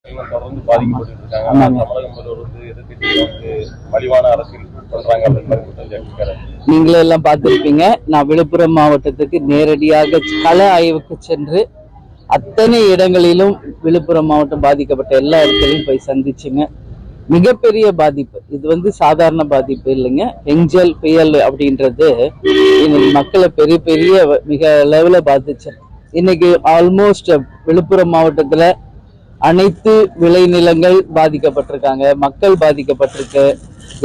தொடர்ந்து பாதிக்கப்பட்டு இருக்காங்க. தமிழகம் வந்து எதிர்க்கட்சிகள் வந்து மலிவான அரசியல் பண்றாங்க அப்படின்னு குற்றம் சாட்டியிருக்காரு. நீங்களே எல்லாம் பார்த்திருப்பீங்க. நான் விழுப்புரம் மாவட்டத்துக்கு நேரடியாக கள ஆய்வுக்கு சென்று அத்தனை இடங்களிலும் விழுப்புரம் மாவட்டம் பாதிக்கப்பட்ட எல்லா இடத்துலையும் போய் சந்திச்சுங்க. மிகப்பெரிய பாதிப்பு. இது வந்து சாதாரண பாதிப்பு இல்லைங்க. எஞ்சல் புயல் அப்படின்றது இன்னைக்கு மக்களை பெரிய பெரிய மிக அளவுல பாதிச்சு. இன்னைக்கு ஆல்மோஸ்ட் விழுப்புரம் மாவட்டத்துல அனைத்து விளைநிலங்கள் பாதிக்கப்பட்டிருக்காங்க, மக்கள் பாதிக்கப்பட்டிருக்கு.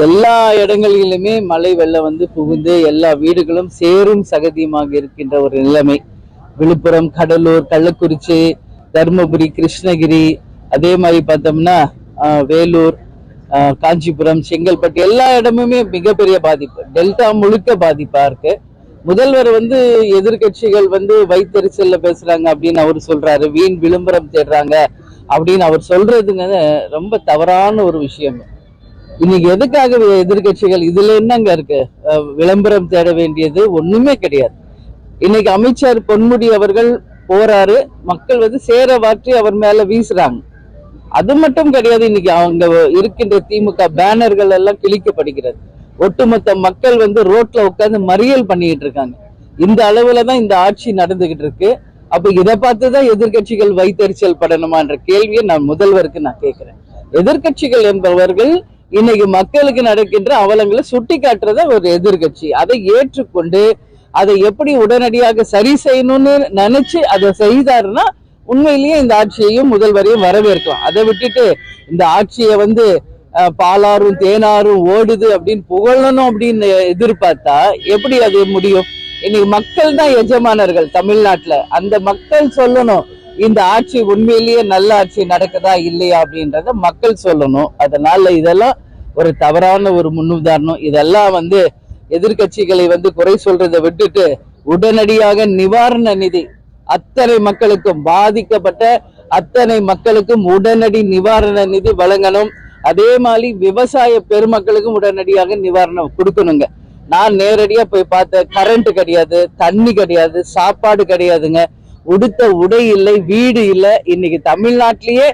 எல்லா இடங்களிலுமே மழை வெள்ளம் வந்து புகுந்து எல்லா வீடுகளும் சேரும் சகதியுமாக இருக்கின்ற ஒரு நிலைமை. விழுப்புரம், கடலூர், கள்ளக்குறிச்சி, தருமபுரி, கிருஷ்ணகிரி, அதே மாதிரி பார்த்தோம்னா வேலூர், காஞ்சிபுரம், செங்கல்பட்டு எல்லா இடமுமே மிகப்பெரிய பாதிப்பு. டெல்டா முழுக்க பாதிப்பா இருக்கு. முதல்வர் வந்து எதிர்கட்சிகள் வந்து வைத்தறிச்சல்ல பேசுறாங்க அப்படின்னு அவர் சொல்றாரு, வீண் விளம்பரம் தேடுறாங்க அப்படின்னு அவர் சொல்றதுங்க ரொம்ப தவறான ஒரு விஷயம். இன்னைக்கு எதுக்காக எதிர்கட்சிகள் இதுல என்னங்க இருக்கு? விளம்பரம் தேட வேண்டியது ஒண்ணுமே கிடையாது. இன்னைக்கு அமைச்சர் பொன்முடி அவர்கள் போறாரு, மக்கள் வந்து சேர வாற்றி அவர் மேல வீசுறாங்க. அது மட்டும் கிடையாது, இன்னைக்கு அவங்க இருக்கின்ற திமுக பேனர்கள் எல்லாம் கிழிக்கப்படுகிறது. ஒட்டுமொத்த மக்கள் வந்து ரோட்ல உட்கார்ந்து மறியல் பண்ணிட்டு இருக்காங்க. இந்த அளவுலதான் இந்த ஆட்சி நடந்துகிட்டு இருக்கு. அப்ப இதை பார்த்துதான் எதிர்கட்சிகள் வைத்தறிச்சல் படணுமான்ற கேள்வியை நான் முதல்வருக்கு நான் கேட்கிறேன். எதிர்கட்சிகள் என்பவர்கள் இன்னைக்கு மக்களுக்கு நடக்கின்ற அவலங்களை சுட்டி காட்டுறத ஒரு எதிர்கட்சி அதை ஏற்றுக்கொண்டு அதை எப்படி உடனடியாக சரி செய்யணும்னு நினைச்சு அதை செய்தாருன்னா உண்மையிலேயே இந்த ஆட்சியையும் முதல்வரையும் வரவேற்கலாம். அதை விட்டுட்டு இந்த ஆட்சியை வந்து பாலாறும் தேனாரும் ஓடுது அப்படின்னு புகழணும் அப்படின்னு எதிர்பார்த்தா எப்படி அது முடியும்? இன்னைக்கு மக்கள் தான் எஜமானர்கள் தமிழ்நாட்டுல. அந்த மக்கள் சொல்லணும் இந்த ஆட்சி உண்மையிலேயே நல்ல ஆட்சி நடக்குதா இல்லையா அப்படின்றத மக்கள் சொல்லணும். அதனால இதெல்லாம் ஒரு தவறான ஒரு முன்னுதாரணம். இதெல்லாம் வந்து எதிர்கட்சிகளை வந்து குறை சொல்றதை விட்டுட்டு உடனடியாக நிவாரண நிதி அத்தனை மக்களுக்கும், பாதிக்கப்பட்ட அத்தனை மக்களுக்கும் உடனடி நிவாரண நிதி வழங்கணும். அதே மாதிரி விவசாய பெருமக்களுக்கும் உடனடியாக நிவாரணம் கொடுக்கணுங்க. நான் நேரடியா போய் பார்த்தேன். கரண்ட் கிடையாது, தண்ணி கிடையாது, சாப்பாடு கிடையாதுங்க, உடுத்த உடை இல்லை, வீடு இல்லை. இன்னைக்கு தமிழ்நாட்டிலேயே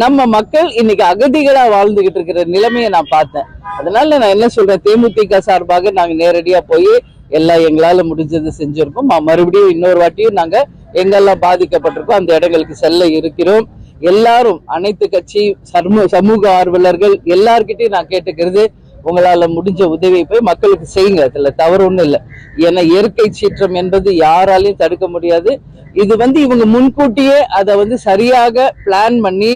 நம்ம மக்கள் இன்னைக்கு அகதிகளா வாழ்ந்துகிட்டு இருக்கிற நிலைமையை நான் பார்த்தேன். அதனால நான் என்ன சொல்றேன், தேமுதிக சார்பாக நாங்க நேரடியா போய் எல்லாம் எங்களால முடிஞ்சது செஞ்சிருக்கோம். மறுபடியும் இன்னொரு வாட்டியும் நாங்க எங்கெல்லாம் பாதிக்கப்பட்டிருக்கோம் அந்த இடங்களுக்கு செல்ல இருக்கிறோம். எல்லாரும் அனைத்து கட்சி சமூக ஆர்வலர்கள் எல்லார்கிட்டையும் நான் கேட்டுக்கிறது, உங்களால முடிஞ்ச உதவியை போய் மக்களுக்கு செய்யுங்க. அதுல தவறு ஒண்ணும் இல்லை. ஏன்னா இயற்கை சீற்றம் என்பது யாராலையும் தடுக்க முடியாது. இது வந்து இவங்க முன்கூட்டியே அதை வந்து சரியாக பிளான் பண்ணி